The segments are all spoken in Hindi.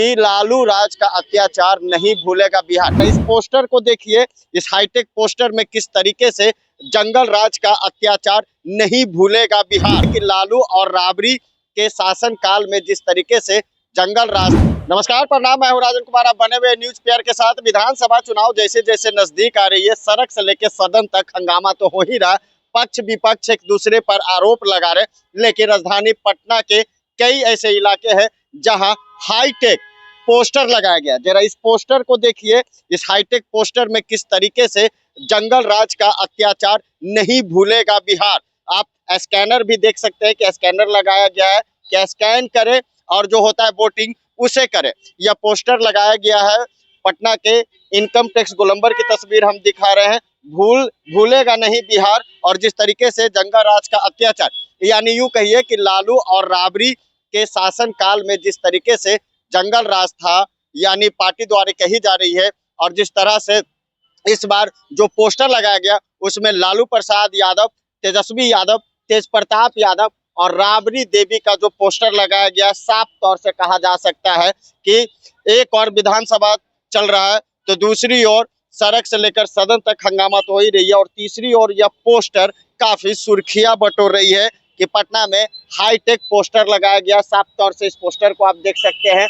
कि लालू राज का अत्याचार नहीं भूलेगा बिहार। इस पोस्टर को देखिए, इस हाईटेक पोस्टर में किस तरीके से जंगल राज का अत्याचार नहीं भूलेगा बिहार, कि लालू और राबड़ी के शासन काल में जिस तरीके से जंगल राज। नमस्कार, प्रणाम, मैं हूं राजन कुमार। आप बने हुए न्यूज पेयर के साथ। विधानसभा चुनाव जैसे जैसे नजदीक आ रही है, सड़क से लेकर सदन तक हंगामा तो हो ही रहा। पक्ष विपक्ष एक दूसरे पर आरोप लगा रहे, लेकिन राजधानी पटना के कई ऐसे इलाके हैं जहां हाईटेक पोस्टर लगाया गया। जरा इस पोस्टर को देखिए, इस हाईटेक पोस्टर में किस तरीके से जंगल राज का अत्याचार नहीं भूलेगा बिहार। आप स्कैनर भी देख सकते हैं कि स्कैनर लगाया गया है कि स्कैन करे और जो होता है वोटिंग उसे करे। यह पोस्टर लगाया गया है पटना के इनकम टैक्स गोलंबर की तस्वीर हम दिखा रहे हैं। भूलेगा नहीं बिहार। और जिस तरीके से जंगल राज का अत्याचार, यानी यूं कहिए कि लालू और राबड़ी के शासन काल में जिस तरीके से जंगल राज था, यानी पार्टी द्वारा कही जा रही है। और जिस तरह से इस बार जो पोस्टर लगाया गया उसमें लालू प्रसाद यादव, तेजस्वी यादव, तेज प्रताप यादव और राबड़ी देवी का जो पोस्टर लगाया गया, साफ तौर से कहा जा सकता है कि एक और विधानसभा चल रहा है तो दूसरी ओर सड़क से लेकर सदन तक हंगामा तो हो ही रही है, और तीसरी ओर यह पोस्टर काफी सुर्खियां बटोर रही है कि पटना में हाईटेक पोस्टर लगाया गया। साफ तौर से इस पोस्टर को आप देख सकते हैं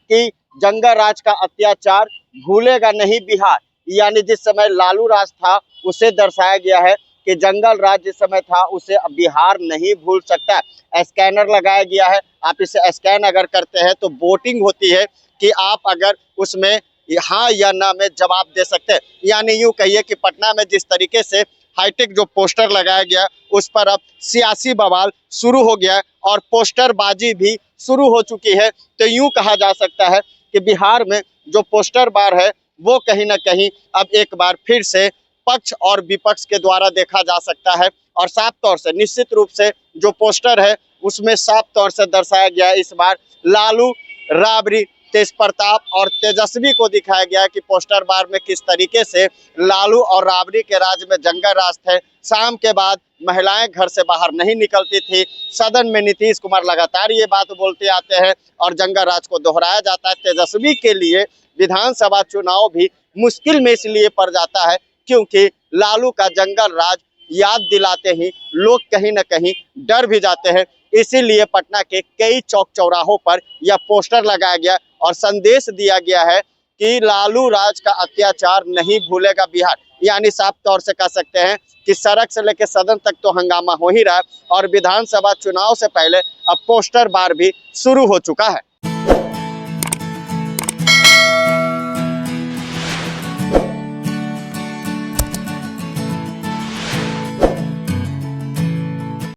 कि जंगल राज का अत्याचार भूलेगा नहीं बिहार, यानी जिस समय लालू राज था उसे दर्शाया गया है कि जंगल राज जिस समय था उसे बिहार नहीं भूल सकता। स्कैनर लगाया गया है, आप इसे स्कैन अगर करते हैं तो वोटिंग होती है कि आप अगर उसमें हाँ या ना में जवाब दे सकते हैं। यानी यूं कहिए कि पटना में जिस तरीके से हाईटेक जो पोस्टर लगाया गया उस पर अब सियासी बवाल शुरू हो गया है और पोस्टरबाजी भी शुरू हो चुकी है। तो यूं कहा जा सकता है कि बिहार में जो पोस्टर बार है वो कहीं ना कहीं अब एक बार फिर से पक्ष और विपक्ष के द्वारा देखा जा सकता है। और साफ तौर से निश्चित रूप से जो पोस्टर है उसमें साफ तौर से दर्शाया गया है, इस बार लालू, राबड़ी, तेज प्रताप और तेजस्वी को दिखाया गया है कि पोस्टर बार में किस तरीके से लालू और राबड़ी के राज में जंगल राज थे। शाम के बाद महिलाएं घर से बाहर नहीं निकलती थी। सदन में नीतीश कुमार लगातार ये बात बोलते आते हैं और जंगल राज को दोहराया जाता है। तेजस्वी के लिए विधानसभा चुनाव भी मुश्किल में इसलिए पड़ जाता है क्योंकि लालू का जंगल राज याद दिलाते ही लोग कहीं ना कहीं डर भी जाते हैं। इसीलिए पटना के कई चौक चौराहों पर यह पोस्टर लगाया गया और संदेश दिया गया है कि लालू राज का अत्याचार नहीं भूलेगा बिहार। यानी साफ तौर से कह सकते हैं कि सड़क से लेकर सदन तक तो हंगामा हो ही रहा है और विधानसभा चुनाव से पहले अब पोस्टर बार भी शुरू हो चुका है।